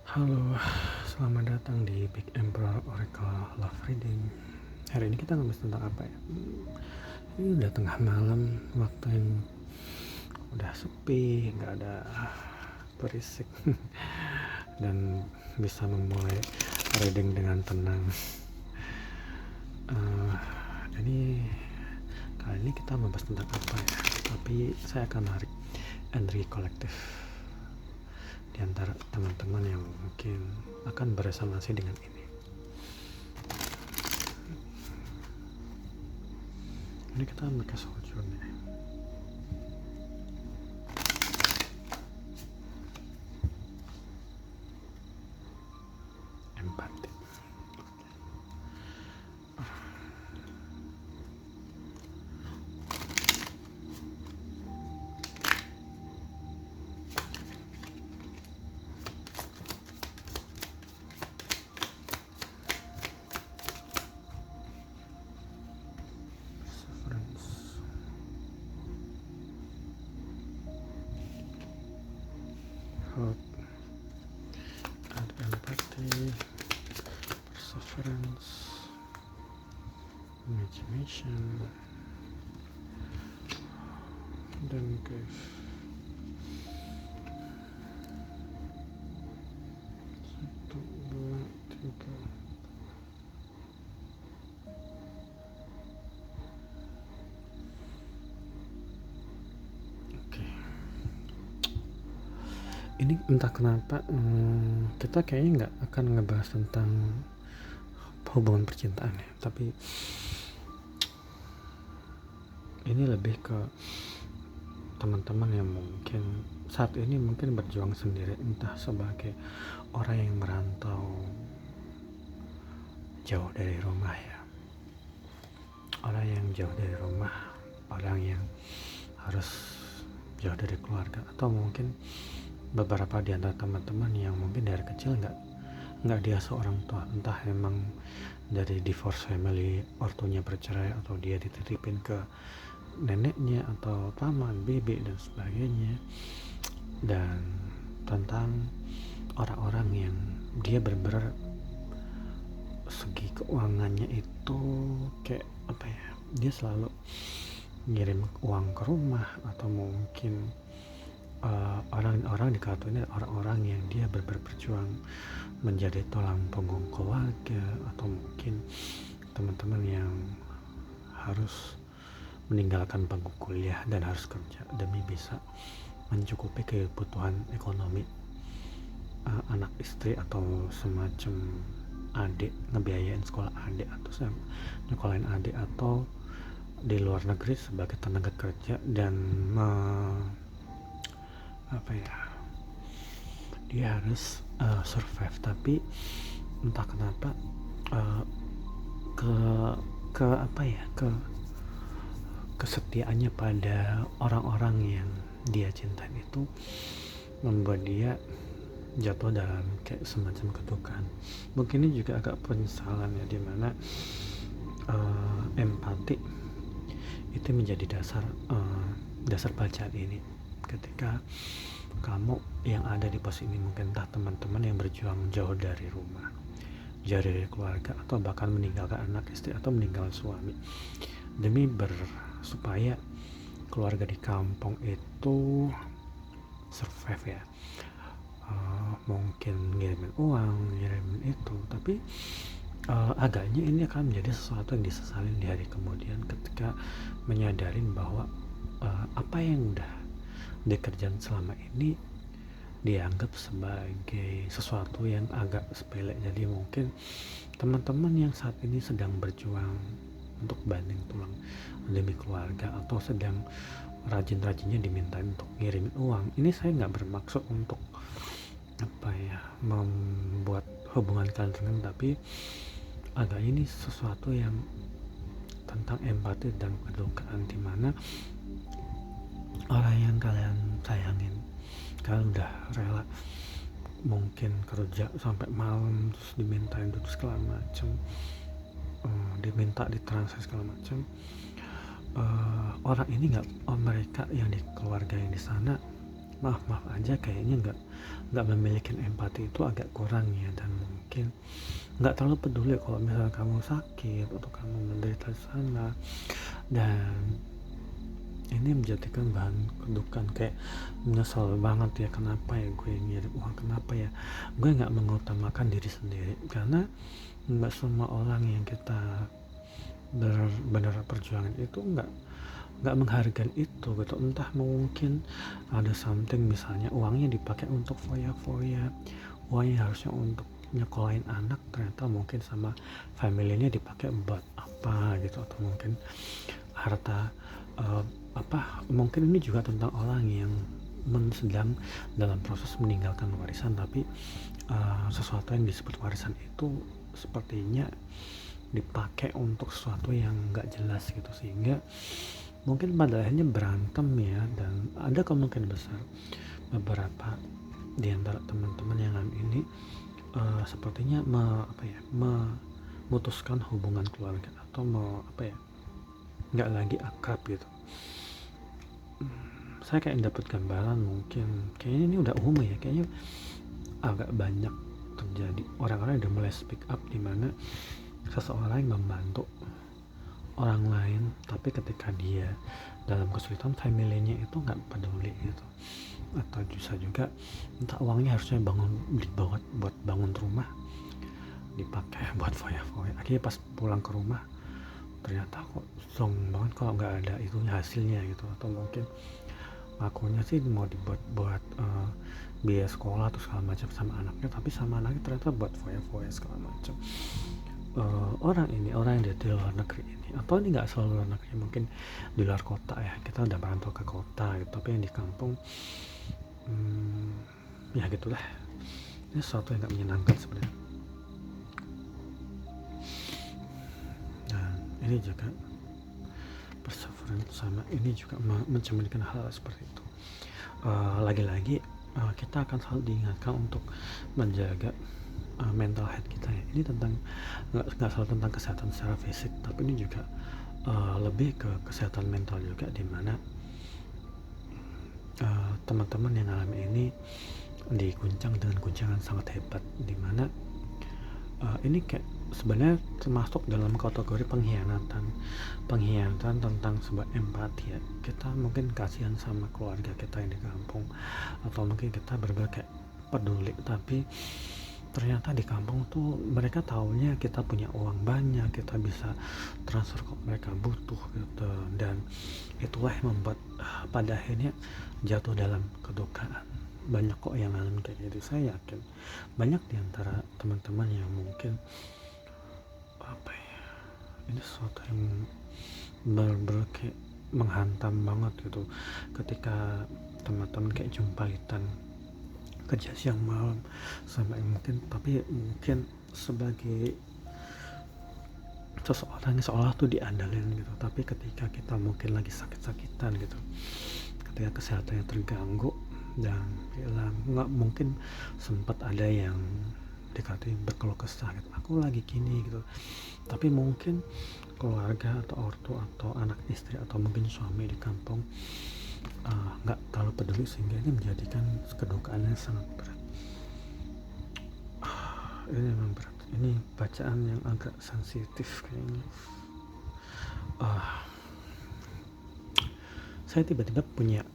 Halo, selamat datang di Big Emperor Oracle Love Reading. Hari ini kita ngebahas tentang apa ya? Ini udah tengah malam, waktu yang udah sepi, nggak ada berisik, dan bisa memulai reading dengan tenang. Jadi kali ini kita membahas tentang apa ya? Tapi saya akan narik energi kolektif di antara teman-teman yang mungkin akan beresonansi dengan ini. Ini kita pakai sojourn ya. Empati. Perseverance. Hope and empathy. Perseverance. Imagination. Dan grief. Satu, dua, tiga. Oke. Ini entah kenapa kita kayaknya nggak akan ngebahas tentang hubungan percintaan ya, tapi ini lebih ke teman-teman yang mungkin saat ini mungkin berjuang sendiri, entah sebagai orang yang merantau jauh dari rumah ya, orang yang jauh dari rumah, orang yang harus jauh dari keluarga, atau mungkin beberapa di antara teman-teman yang mungkin dari kecil nggak diasuh orang tua, entah emang dari divorce family, ortunya bercerai, atau dia dititipin ke neneknya atau paman, bibi dan sebagainya. Dan tentang orang-orang yang dia benar-benar segi keuangannya itu kayak apa ya, dia selalu ngirim uang ke rumah, atau mungkin orang-orang di kartu ini orang-orang yang dia berjuang menjadi tulang punggung keluarga, atau mungkin teman-teman yang harus meninggalkan bangku kuliah dan harus kerja demi bisa mencukupi kebutuhan ekonomi anak istri, atau semacam adik, ngebiayain sekolah adik, atau nyekolahin adik, atau di luar negeri sebagai tenaga kerja, dan apa ya, dia harus survive, tapi entah kenapa ke apa ya, kesetiaannya pada orang-orang yang dia cintai itu membuat dia jatuh dalam kayak semacam kedukaan. Mungkin ini juga agak penyesalan ya, dimana empati itu menjadi dasar bacaan ini. Ketika kamu yang ada di pos ini, mungkin entah teman-teman yang berjuang jauh dari rumah, jauh dari keluarga, atau bahkan meninggalkan anak istri atau meninggalkan suami demi supaya keluarga di kampung itu survive ya. Mungkin ngirimin uang, ngirimin itu, tapi agaknya ini akan menjadi sesuatu yang disesalin di hari kemudian, ketika menyadarin bahwa apa yang udah dikerjain selama ini dianggap sebagai sesuatu yang agak sepele. Jadi mungkin teman-teman yang saat ini sedang berjuang untuk banting tulang demi keluarga, atau sedang rajin-rajinnya diminta untuk ngirimin uang, ini saya nggak bermaksud untuk apa ya, membuat hubungan kalian renggang, tapi agak ini sesuatu yang tentang empati dan kedukaan, dimana orang yang kalian sayangin, kalian udah rela mungkin kerja sampai malam, terus dimintain duit segala macem, diminta ditransfer segala macem. Orang ini mereka yang di keluarga yang di sana maaf aja kayaknya nggak memiliki empati itu agak kurang ya, dan mungkin nggak terlalu peduli kalau misalnya kamu sakit atau kamu menderita di sana. Dan ini menjadikan bahan kedukan, kayak menyesal banget ya, kenapa ya gue ngirim uang, kenapa ya gue nggak mengutamakan diri sendiri. Karena nggak semua orang yang kita benar-benar perjuangan itu nggak menghargai itu gitu. Entah mungkin ada something, misalnya uangnya dipakai untuk foya-foya, uangnya harusnya untuk nyekolahin anak, ternyata mungkin sama family-nya dipakai buat apa gitu. Atau mungkin harta mungkin ini juga tentang orang yang sedang dalam proses meninggalkan warisan, tapi sesuatu yang disebut warisan itu sepertinya dipakai untuk sesuatu yang nggak jelas gitu, sehingga mungkin pada akhirnya berantem ya. Dan ada kemungkinan besar beberapa di antara teman-teman yang ini sepertinya memutuskan hubungan keluarga, atau nggak lagi akrab gitu. Saya kayak dapat gambaran, mungkin kayaknya ini udah umum ya, kayaknya agak banyak terjadi, orang-orang udah mulai speak up, dimana seseorang yang membantu orang lain, tapi ketika dia dalam kesulitan, family-nya itu nggak peduli gitu. Atau bisa juga entah uangnya harusnya buat bangun rumah, dipakai buat foya-foya, akhirnya pas pulang ke rumah ternyata kok zong banget, kalau nggak ada itunya hasilnya gitu. Atau mungkin akunya sih mau dibuat buat biaya sekolah atau segala macam sama anaknya, tapi sama anaknya ternyata buat foya-foya segala macam. Orang yang di luar negeri ini, atau ini nggak selalu luar negeri, mungkin di luar kota ya, kita udah merantau ke kota gitu, tapi yang di kampung ya gitulah, ini sesuatu yang nggak menyenangkan sebenarnya. Dan ini juga perseverance sama ini juga mencerminkan hal seperti itu. Lagi-lagi kita akan selalu diingatkan untuk menjaga mental health kita ya. Ini tentang nggak selalu tentang kesehatan secara fisik, tapi ini juga lebih ke kesehatan mental juga, dimana teman-teman yang alami ini diguncang dengan guncangan sangat hebat, dimana ini kayak sebenarnya termasuk dalam kategori pengkhianatan tentang sebuah empati ya. Kita mungkin kasihan sama keluarga kita yang di kampung, atau mungkin kita berbagai peduli, tapi ternyata di kampung tuh mereka taunya kita punya uang banyak, kita bisa transfer ke mereka butuh gitu. Dan itulah yang membuat pada akhirnya jatuh dalam kedukaan. Banyak kok yang ngalamin kayak gitu, saya yakin banyak di antara teman-teman yang mungkin ini sesuatu yang bener-bener kayak menghantam banget gitu, ketika teman-teman kayak jumpaitan kerja siang malam sampai mungkin sebagai seseorang yang seolah tuh diandalin gitu, tapi ketika kita mungkin lagi sakit-sakitan gitu, ketika kesehatannya terganggu dan hilang, nggak mungkin sempat ada yang dikatain berkeluh kesah gitu, aku lagi gini gitu, tapi mungkin keluarga atau ortu atau anak istri atau mungkin suami di kampung nggak terlalu peduli, sehingga ini menjadikan kedukaan yang sangat berat. Ini memang berat, ini bacaan yang agak sensitif kayaknya. Saya tiba-tiba punya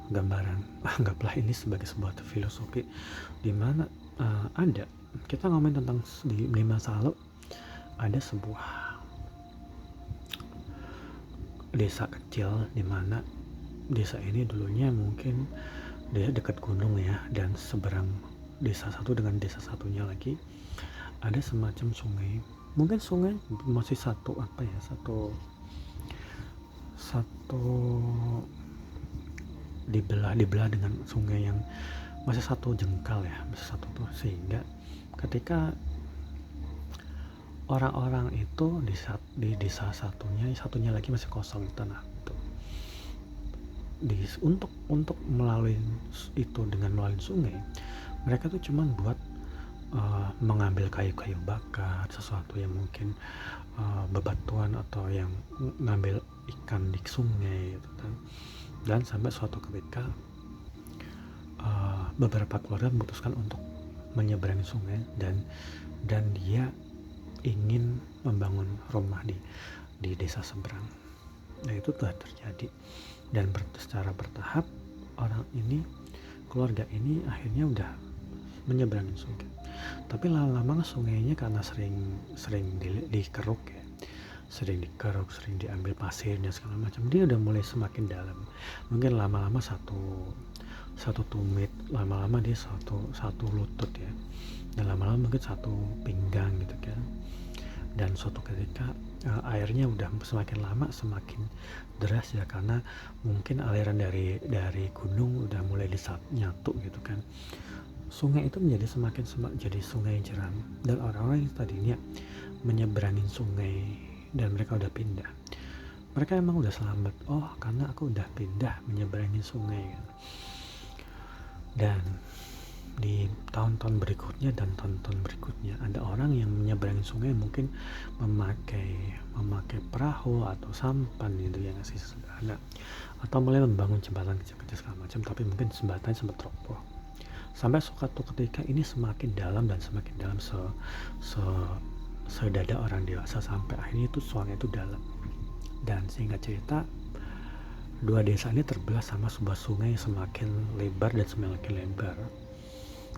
gambaran, anggaplah ini sebagai sebuah filosofi, dimana ada kita ngomongin tentang di masa lalu, ada sebuah desa kecil, dimana desa ini dulunya mungkin dia dekat gunung ya, dan seberang desa satu dengan desa satunya lagi ada semacam sungai, mungkin sungai masih satu dibelah dengan sungai yang masih satu jengkal ya, masih satu tuh, sehingga ketika orang-orang itu di desa satunya lagi masih kosong tanah itu, untuk melalui itu dengan melalui sungai, mereka tuh cuman buat mengambil kayu-kayu bakar, sesuatu yang mungkin bebatuan, atau yang ngambil ikan di sungai gitu kan. Dan sampai suatu ketika beberapa keluarga memutuskan untuk menyeberangi sungai dan dia ingin membangun rumah di desa seberang. Nah, itu telah terjadi dan secara bertahap keluarga ini akhirnya udah menyeberangi sungai. Tapi lama-lama sungainya karena sering dikeruk ya, sering diambil pasir dan segala macam, dia udah mulai semakin dalam. Mungkin lama-lama satu tumit, lama-lama dia satu lutut ya, dan lama-lama mungkin satu pinggang gitu kan. Dan suatu ketika airnya udah semakin lama semakin deras ya, karena mungkin aliran dari gunung udah mulai nyatu gitu kan. Sungai itu menjadi semakin jadi sungai jeram, dan orang-orang yang tadinya menyeberangin sungai dan mereka udah pindah, mereka emang udah selamat, karena aku udah pindah menyeberangin sungai kan. Dan di tahun-tahun berikutnya dan tahun-tahun berikutnya ada orang yang menyeberangi sungai mungkin memakai perahu atau sampan gitu yang masih sederhana, atau mulai membangun jembatan kecil-kecil segala macam, tapi mungkin jembatannya sempat roboh sampai suatu ketika ini semakin dalam dan semakin dalam sedada orang dewasa, sampai akhirnya itu sungai itu dalam. Dan singkat cerita, dua desa ini terbelah sama sebuah sungai yang semakin lebar dan semakin lebar.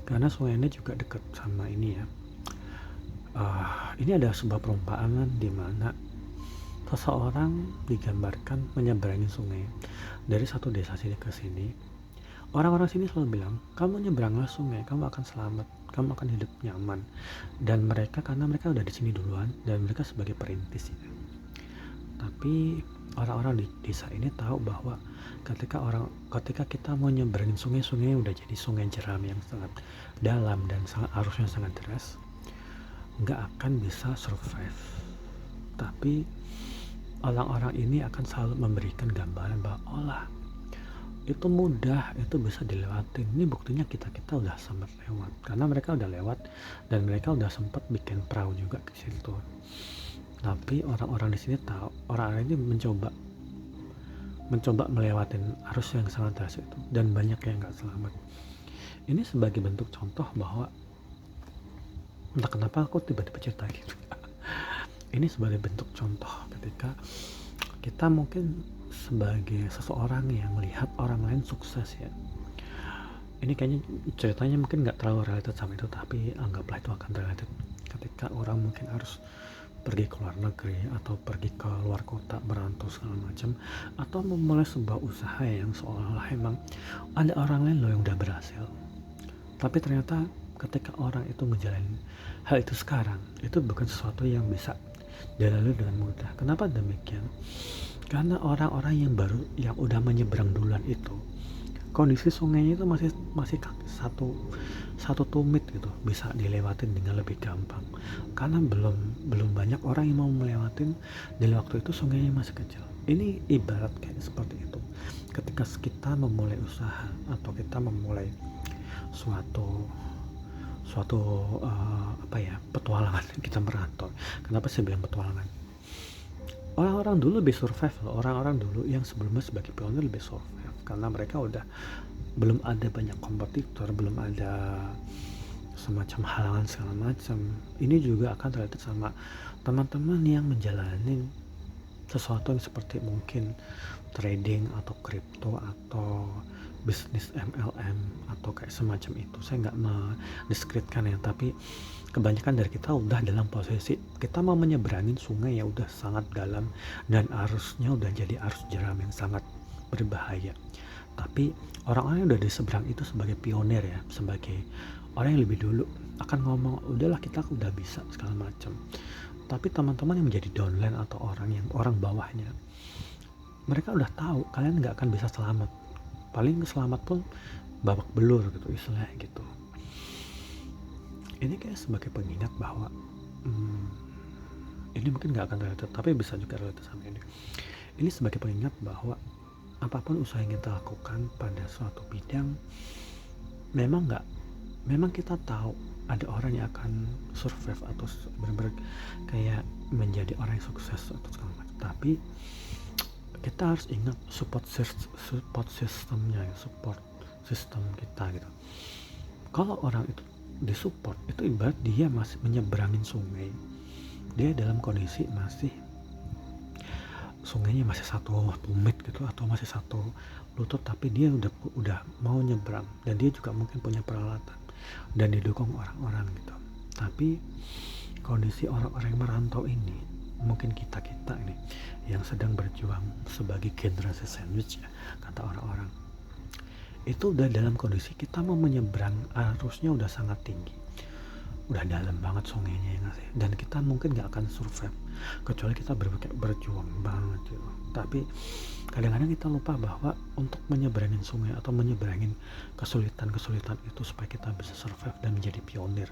Karena sungai ini juga dekat sama ini ya. Ini ada sebuah perumpamaan di mana seseorang digambarkan menyeberangi sungai dari satu desa sini ke sini. Orang-orang sini selalu bilang, kamu nyebranglah sungai, kamu akan selamat, kamu akan hidup nyaman. Dan karena mereka udah di sini duluan dan mereka sebagai perintis ya. Tapi orang-orang di desa ini tahu bahwa ketika kita mau nyeberangin sungai udah jadi sungai jeram yang sangat dalam dan arusnya sangat deras, nggak akan bisa survive. Tapi orang-orang ini akan selalu memberikan gambaran bahwa itu mudah, itu bisa dilewatin. Ini buktinya kita udah sempat lewat, karena mereka udah lewat dan mereka udah sempat bikin perahu juga ke situ. Tapi orang-orang di sini tahu, orang-orang ini mencoba melewatin arus yang sangat deras itu, dan banyak yang nggak selamat. Ini sebagai bentuk contoh bahwa entah kenapa aku tiba-tiba cerita gitu. Ini sebagai bentuk contoh ketika kita mungkin sebagai seseorang yang melihat orang lain sukses ya. Ini kayaknya ceritanya mungkin nggak terlalu related sama itu, tapi anggaplah itu akan related ketika orang mungkin harus pergi ke luar negeri atau pergi ke luar kota merantau segala macam, atau memulai sebuah usaha yang seolah-olah emang ada orang lain loh yang udah berhasil. Tapi ternyata ketika orang itu ngejalanin hal itu sekarang, itu bukan sesuatu yang bisa dilalui dengan mudah. Kenapa demikian? Karena orang-orang yang udah menyeberang duluan itu, kondisi sungainya itu masih satu tumit gitu, bisa dilewatin dengan lebih gampang. Karena belum banyak orang yang mau melewatin, dan waktu itu sungainya masih kecil. Ini ibarat kayak seperti itu. Ketika kita memulai usaha atau kita memulai suatu petualangan, kita merantau. Kenapa saya bilang petualangan? Orang-orang dulu lebih survive loh. Orang-orang dulu yang sebelumnya sebagai pionir lebih survive karena mereka belum ada banyak kompetitor, belum ada semacam halangan segala macam. Ini juga akan related sama teman-teman yang menjalani sesuatu yang seperti mungkin trading atau kripto atau bisnis MLM atau kayak semacam itu. Saya nggak mendeskripsikan ya, tapi kebanyakan dari kita udah dalam posisi kita mau menyeberangin sungai yang udah sangat dalam dan arusnya udah jadi arus jeram yang sangat berbahaya. Tapi orang-orang yang udah di seberang itu sebagai pionir ya, sebagai orang yang lebih dulu akan ngomong, udahlah kita udah bisa segala macam. Tapi teman-teman yang menjadi downline atau orang bawahnya, mereka udah tahu kalian nggak akan bisa selamat. Paling selamat pun babak belur gitu istilahnya gitu. Ini kayak sebagai pengingat bahwa ini mungkin nggak akan related, tapi bisa juga related sama ini. Ini sebagai pengingat bahwa apapun usaha yang kita lakukan pada suatu bidang, memang kita tahu ada orang yang akan survive atau benar-benar kayak menjadi orang yang sukses atau segala macam. Tapi kita harus ingat support sistemnya, support sistem kita gitu. Kalau orang itu disupport, itu ibarat dia masih menyeberangin sungai, dia dalam kondisi masih sungainya masih satu tumit gitu atau masih satu lutut, tapi dia udah mau nyebrang dan dia juga mungkin punya peralatan dan didukung orang-orang gitu. Tapi kondisi orang-orang yang merantau ini, mungkin kita ini yang sedang berjuang sebagai generasi sandwich ya, kata orang-orang, itu udah dalam kondisi kita mau menyeberang, arusnya udah sangat tinggi, udah dalam banget sungainya ya sih, dan kita mungkin gak akan survive kecuali kita berjuang banget gitu. Tapi kadang-kadang kita lupa bahwa untuk menyeberangin sungai atau menyeberangin kesulitan itu supaya kita bisa survive dan menjadi pionir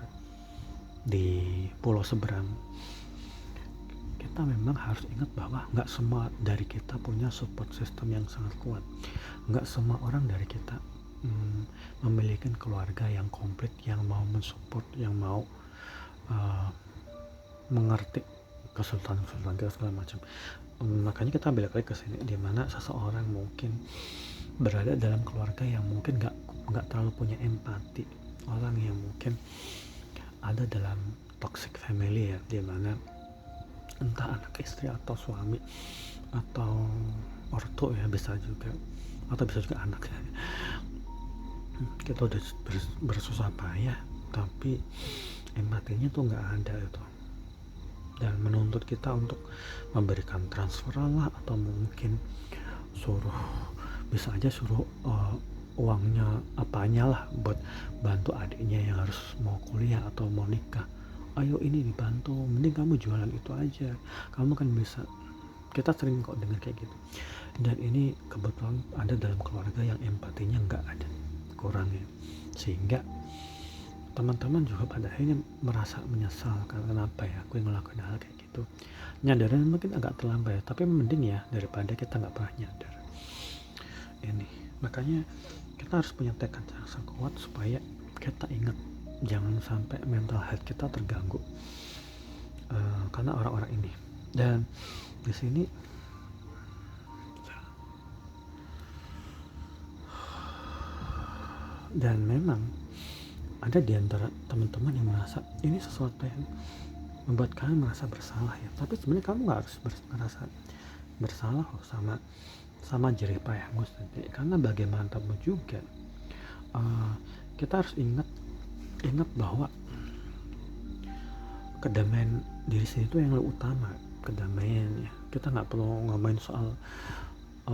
di pulau seberang, kita memang harus ingat bahwa gak semua dari kita punya support system yang sangat kuat. Gak semua orang dari kita memiliki keluarga yang komplit, yang mau mensupport, yang mau mengerti kesulitan kita segala macam. Makanya kita balik lagi ke sini, di mana seseorang mungkin berada dalam keluarga yang mungkin gak terlalu punya empati, orang yang mungkin ada dalam toxic family ya, di mana entah anak istri atau suami atau ortu ya, bisa juga, atau bisa juga anak ya. Kita udah bersusah payah tapi empatinya tuh nggak ada itu, dan menuntut kita untuk memberikan transferan lah, atau mungkin bisa aja suruh uangnya apanya lah buat bantu adiknya yang harus mau kuliah atau mau nikah. Ayo ini dibantu, mending kamu jualan itu aja, kamu kan bisa. Kita sering kok dengar kayak gitu, dan ini kebetulan ada dalam keluarga yang empatinya nggak ada, kurangnya, sehingga teman-teman juga pada akhirnya merasa menyesal karena kenapa ya aku ngelakuin hal kayak gitu. Nyadarin mungkin agak terlambat ya, tapi mending ya daripada kita nggak pernah nyadar ini. Makanya kita harus punya tekad yang sangat kuat supaya kita ingat jangan sampai mental health kita terganggu karena orang-orang ini. Dan di sini dan memang ada di antara teman-teman yang merasa ini sesuatu yang membuat kalian merasa bersalah ya, tapi sebenarnya kamu nggak harus merasa bersalah loh sama jerih payahmu sendiri, karena bagaimanapun juga kita harus ingat bahwa kedamaian diri sendiri itu yang lebih utama. Kedamaian ya, kita nggak perlu ngomongin soal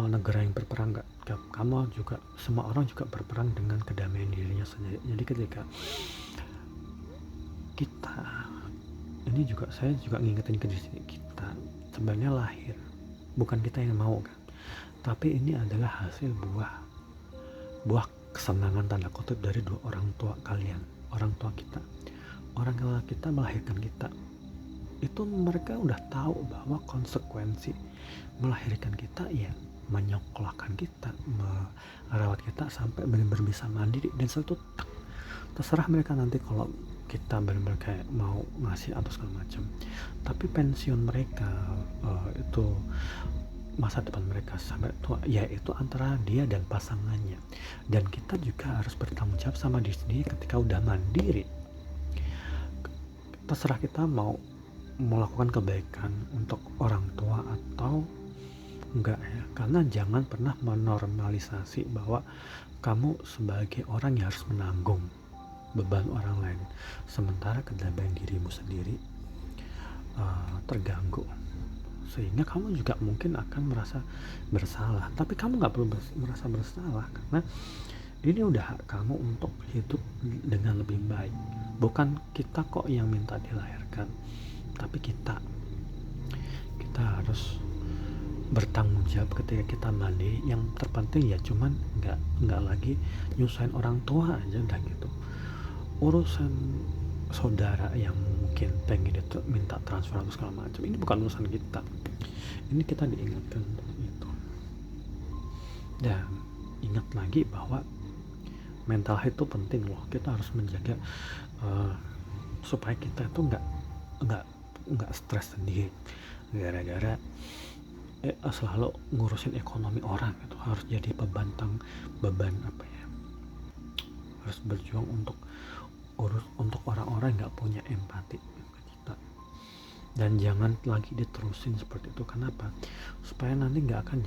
negara yang berperang, nggak. Kamu juga, semua orang juga berperang dengan kedamaian dirinya sendiri. Jadi ketika kita ini juga, saya juga ngingetin ke diri kita, sebenarnya lahir bukan kita yang mau kan, tapi ini adalah hasil buah kesenangan tanda kutip dari dua orang tua kalian, orang tua kita. Orang tua kita melahirkan kita, itu mereka udah tahu bahwa konsekuensi melahirkan kita ya menyekolahkan kita, merawat kita sampai benar-benar bisa mandiri, dan setelah itu terserah mereka nanti kalau kita benar-benar kayak mau ngasih atau segala macam. Tapi pensiun mereka itu masa depan mereka sampai tua ya itu antara dia dan pasangannya, dan kita juga harus bertanggung jawab sama diri sendiri ketika udah mandiri. Terserah kita mau melakukan kebaikan untuk orang tua atau enggak ya, karena jangan pernah menormalisasi bahwa kamu sebagai orang yang harus menanggung beban orang lain, sementara kedamaian dirimu sendiri terganggu, sehingga kamu juga mungkin akan merasa bersalah. Tapi kamu nggak perlu merasa bersalah, karena ini udah hak kamu untuk hidup dengan lebih baik. Bukan kita kok yang minta dilahirkan, tapi kita harus bertanggung jawab ketika kita mandiri. Yang terpenting ya cuman nggak lagi nyusahin orang tua aja udah gitu. Urusan saudara yang mungkin pengen itu minta transfer atau segala macam, ini bukan urusan kita. Ini kita diingatkan itu. Dan ingat lagi bahwa mental health itu penting loh. Kita harus menjaga supaya kita itu nggak stres sendiri gara-gara selalu ngurusin ekonomi orang itu harus jadi beban apa ya, harus berjuang untuk untuk orang-orang nggak punya empati ke kita. Dan jangan lagi diterusin seperti itu. Kenapa? Supaya nanti nggak akan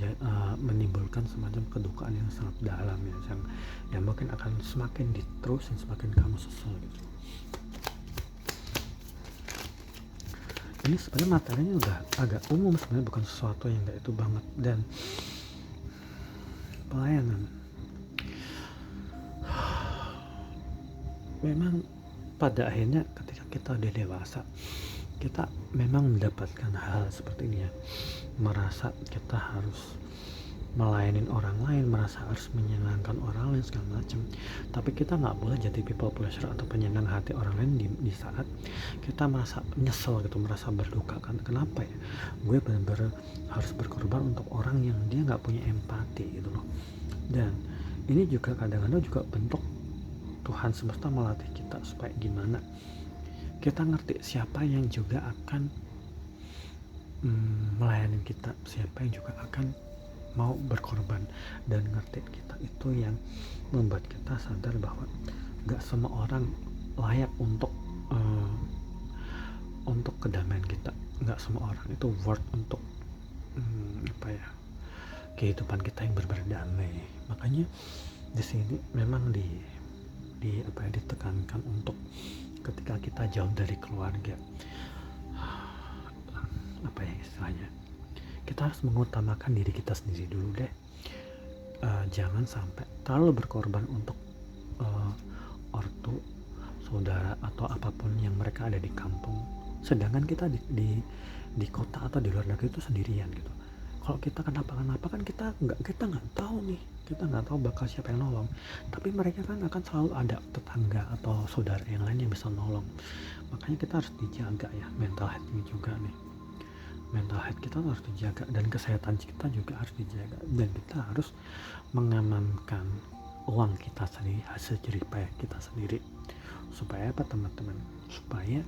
menimbulkan semacam kedukaan yang sangat dalam ya, yang mungkin akan semakin diterusin semakin kamu sesal gitu. Ini sebenarnya materinya udah agak umum sebenarnya, bukan sesuatu yang nggak itu banget. Dan pelayanan memang pada akhirnya ketika kita udah dewasa, kita memang mendapatkan hal seperti ini ya, merasa kita harus melayani orang lain, merasa harus menyenangkan orang lain segala macam. Tapi kita nggak boleh jadi people pleaser atau penyayang hati orang lain di saat kita merasa nyesel gitu, merasa berduka kan. Kenapa ya gue benar-benar harus berkorban untuk orang yang dia nggak punya empati gitu loh. Dan ini juga kadang-kadang juga bentuk Tuhan semesta melatih kita supaya gimana kita ngerti siapa yang juga akan melayani kita, siapa yang juga akan mau berkorban, dan ngerti kita itu yang membuat kita sadar bahwa gak semua orang layak untuk kedamaian kita. Gak semua orang itu worth untuk kehidupan kita yang berdamai. Makanya di sini memang ditekankan untuk ketika kita jauh dari keluarga, istilahnya kita harus mengutamakan diri kita sendiri dulu deh. Jangan sampai terlalu berkorban untuk ortu, saudara atau apapun yang mereka ada di kampung, sedangkan kita di kota atau di luar negeri itu sendirian gitu. Kalau kita kenapa-kenapa kan kita nggak tahu nih, kita nggak tahu bakal siapa yang nolong. Tapi mereka kan akan selalu ada tetangga atau saudara yang lain yang bisa nolong. Makanya kita harus dijaga ya, mental health ini juga nih. Mental health kita harus dijaga dan kesehatan kita juga harus dijaga, dan kita harus mengamankan uang kita sendiri, hasil jerih payah kita sendiri. Supaya apa teman-teman? Supaya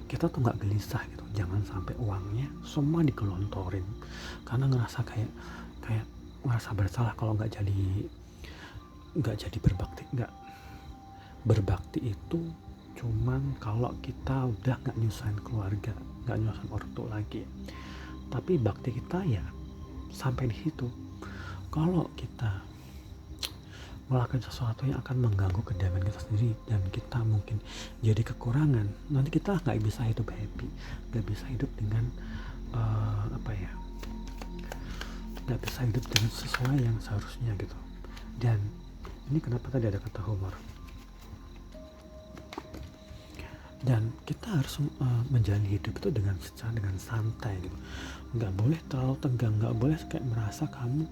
kita tuh nggak gelisah gitu. Jangan sampai uangnya semua digelontorin karena ngerasa kayak ngerasa bersalah kalau nggak jadi berbakti. Nggak, berbakti itu cuman kalau kita udah nggak nyusahin keluarga, nggak nyusahin orang tua lagi. Tapi bakti kita ya sampai di situ. Kalau kita melakukan sesuatu yang akan mengganggu kedamaian kita sendiri dan kita mungkin jadi kekurangan, nanti kita nggak bisa hidup happy, nggak bisa hidup dengan nggak bisa hidup dengan sesuai yang seharusnya gitu. Dan ini kenapa tadi ada kata humor. Dan kita harus menjalani hidup itu dengan santai gitu. Nggak boleh terlalu tegang, nggak boleh kayak merasa kamu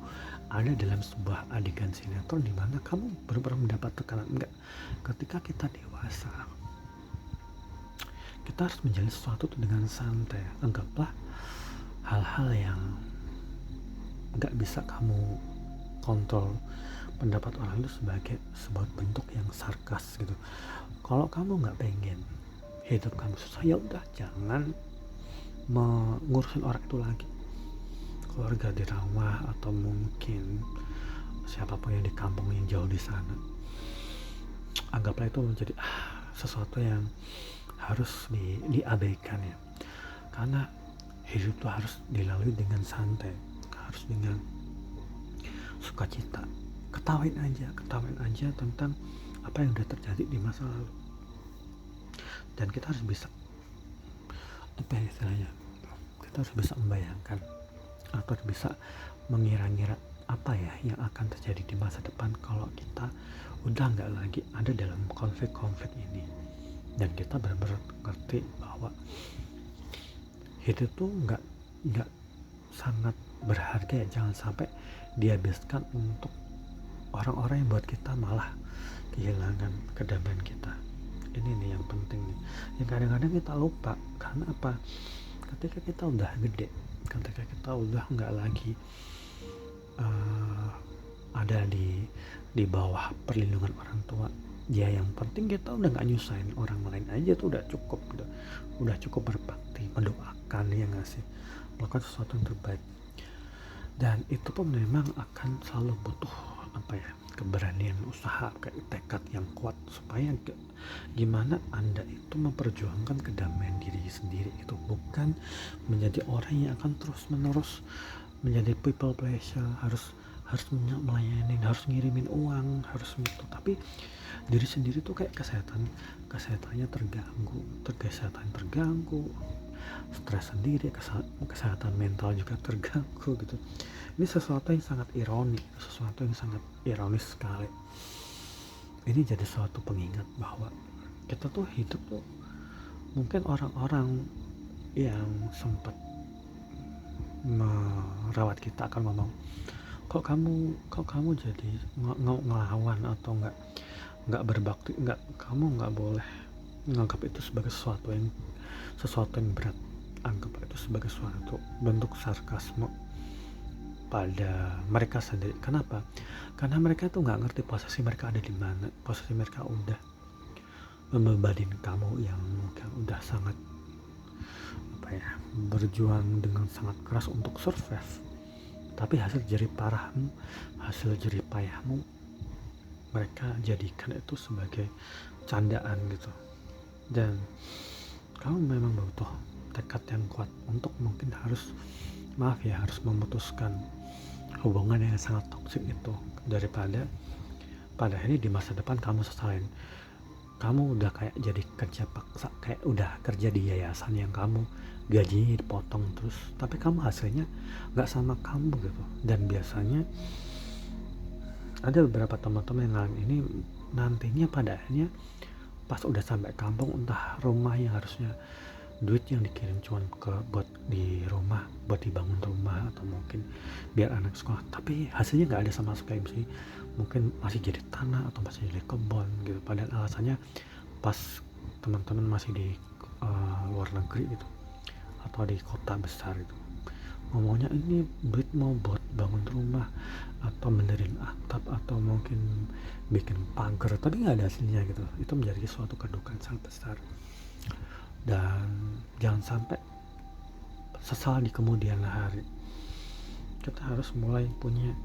ada dalam sebuah adegan sinetron di mana kamu benar-benar mendapat tekanan. Enggak. Ketika kita dewasa, kita harus menjalani sesuatu itu dengan santai. Anggaplah hal-hal yang nggak bisa kamu kontrol pendapat orang itu sebagai sebuah bentuk yang sarkas gitu. Kalau kamu nggak pengen hidup kamu susah, ya udah jangan mengurusin orang itu lagi. Keluarga di Rawa atau mungkin siapapun yang di kampung yang jauh di sana, anggaplah itu menjadi sesuatu yang harus diabaikan ya. Karena hidup itu harus dilalui dengan santai, harus dengan sukacita. Ketawain aja tentang apa yang udah terjadi di masa lalu. Dan kita harus bisa kita harus bisa membayangkan atau bisa mengira-ngira apa ya yang akan terjadi di masa depan kalau kita udah nggak lagi ada dalam konflik-konflik ini. Dan kita benar-benar ngerti bahwa hidup tuh nggak sangat berharga ya. Jangan sampai dihabiskan untuk orang-orang yang buat kita malah kehilangan kedamaian kita. Ini nih yang penting nih, yang kadang-kadang kita lupa. Karena apa? Ketika kita udah gede, ketika kita udah nggak lagi ada di bawah perlindungan orang tua, ya yang penting kita udah nggak nyusahin orang lain aja tuh udah cukup udah cukup berbakti, mendoakan, ya nggak sih, melakukan sesuatu yang terbaik. Dan itu pun memang akan selalu butuh keberanian usaha, kayak tekad yang kuat supaya gimana Anda itu memperjuangkan kedamaian diri sendiri, itu bukan menjadi orang yang akan terus menerus menjadi people pleasure, harus harus melayani, harus ngirimin uang, harus gitu. Tapi diri sendiri tuh kayak kesehatannya terganggu, stres sendiri, kesehatan mental juga terganggu gitu. Ini sesuatu yang sangat ironis sekali. Ini jadi suatu pengingat bahwa kita tuh hidup tuh, mungkin orang-orang yang sempat merawat kita akan ngomong, kok kamu jadi ngelawan atau nggak berbakti, kamu nggak boleh menganggap itu sebagai sesuatu yang berat, anggap itu sebagai suatu bentuk sarkasme pada mereka sendiri. Kenapa? Karena mereka tuh nggak ngerti posisi mereka ada di mana. Posisi mereka udah membebanin kamu yang mungkin udah sangat berjuang dengan sangat keras untuk survive, tapi hasil jerih payahmu mereka jadikan itu sebagai candaan gitu. Dan kamu memang butuh tekad yang kuat untuk mungkin harus memutuskan hubungan yang sangat toksik itu, daripada pada ini di masa depan kamu sesalin kamu udah kayak jadi kerja paksa, kayak udah kerja di yayasan yang kamu gajinya dipotong terus, tapi kamu hasilnya nggak sama kamu gitu. Dan biasanya ada beberapa teman-teman yang ngalamin ini, nantinya pada akhirnya pas udah sampai kampung, entah rumah yang harusnya duit yang dikirim cuma buat di rumah, buat dibangun rumah atau mungkin biar anak sekolah, tapi hasilnya nggak ada sama sekali. Mungkin masih jadi tanah atau masih jadi kebun gitu, padahal alasannya pas teman-teman masih di luar negeri gitu atau di kota besar itu, ngomongnya ini duit mau buat bangun rumah atau benerin atap atau mungkin bikin pagar, tapi nggak ada hasilnya gitu. Itu menjadi suatu kedukaan sangat besar, dan jangan sampai sesal di kemudian hari. Kita harus mulai punya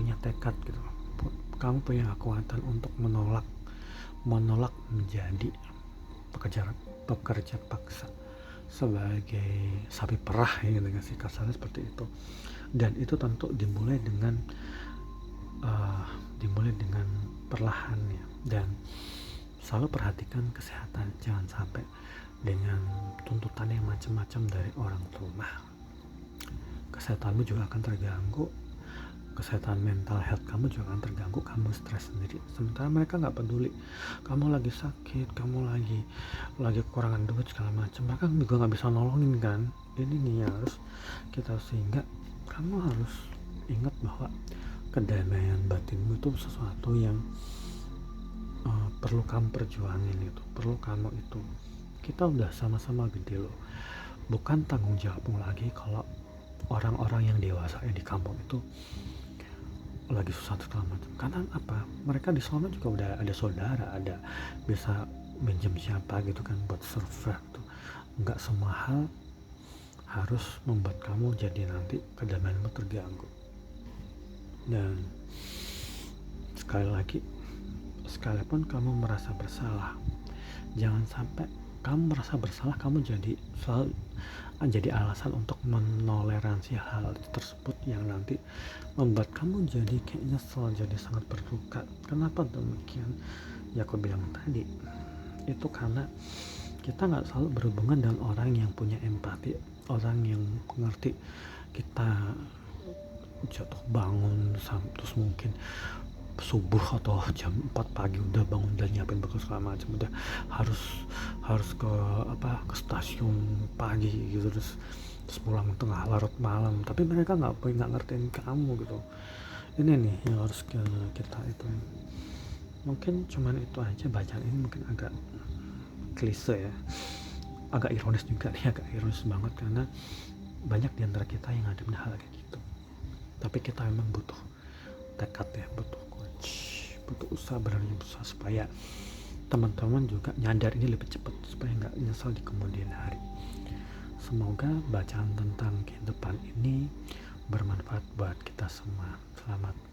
punya tekad gitu. Kamu punya kekuatan untuk menolak menjadi pekerja paksa sebagai sapi perah ya, dengan sih kasarnya seperti itu. Dan itu tentu dimulai dengan perlahan ya, dan selalu perhatikan kesehatan, jangan sampai dengan tuntutan yang macam-macam dari orang rumah kesehatanmu juga akan terganggu, kesehatan mental health kamu juga akan terganggu, kamu stres sendiri. Sementara mereka nggak peduli kamu lagi sakit, kamu lagi kekurangan duit segala macam, mereka juga nggak bisa nolongin kan. Ini nih yang harus kita, sehingga kamu harus ingat bahwa kedamaian batinmu itu sesuatu yang perlu kamu perjuangin, itu kita udah sama-sama gede loh, bukan tanggung jawabmu lagi kalau orang-orang yang dewasa di kampung itu lagi susah segala macam. Karena mereka di sana juga udah ada saudara, ada bisa minjem siapa gitu kan buat survive tuh. Nggak semua hal harus membuat kamu jadi nanti kedamaianmu terganggu. Dan sekali lagi, sekalipun kamu merasa bersalah, jangan sampai kamu merasa bersalah kamu jadi alasan untuk menoleransi hal tersebut yang nanti membuat kamu jadi kayak nyesel, jadi sangat berduka. Kenapa demikian? Ya aku bilang tadi, itu karena kita nggak selalu berhubungan dengan orang yang punya empati, orang yang mengerti kita jatuh bangun terus mungkin subuh atau jam 4 pagi udah bangun dan nyiapin bekal segala macam, udah harus ke stasiun pagi gitu, terus pulang tengah larut malam, tapi mereka nggak ngertiin kamu gitu. Ini nih yang harus kita itu. Mungkin cuman itu aja bacaan ini, mungkin agak klise ya, agak ironis juga nih, agak ironis banget karena banyak di antara kita yang ngadepin hal kayak gitu. Tapi kita memang butuh tekad ya, butuh usaha, benar-benar usaha supaya teman-teman juga nyadar ini lebih cepat, supaya nggak nyesal di kemudian hari. Semoga bacaan tentang kehidupan ini bermanfaat buat kita semua. Selamat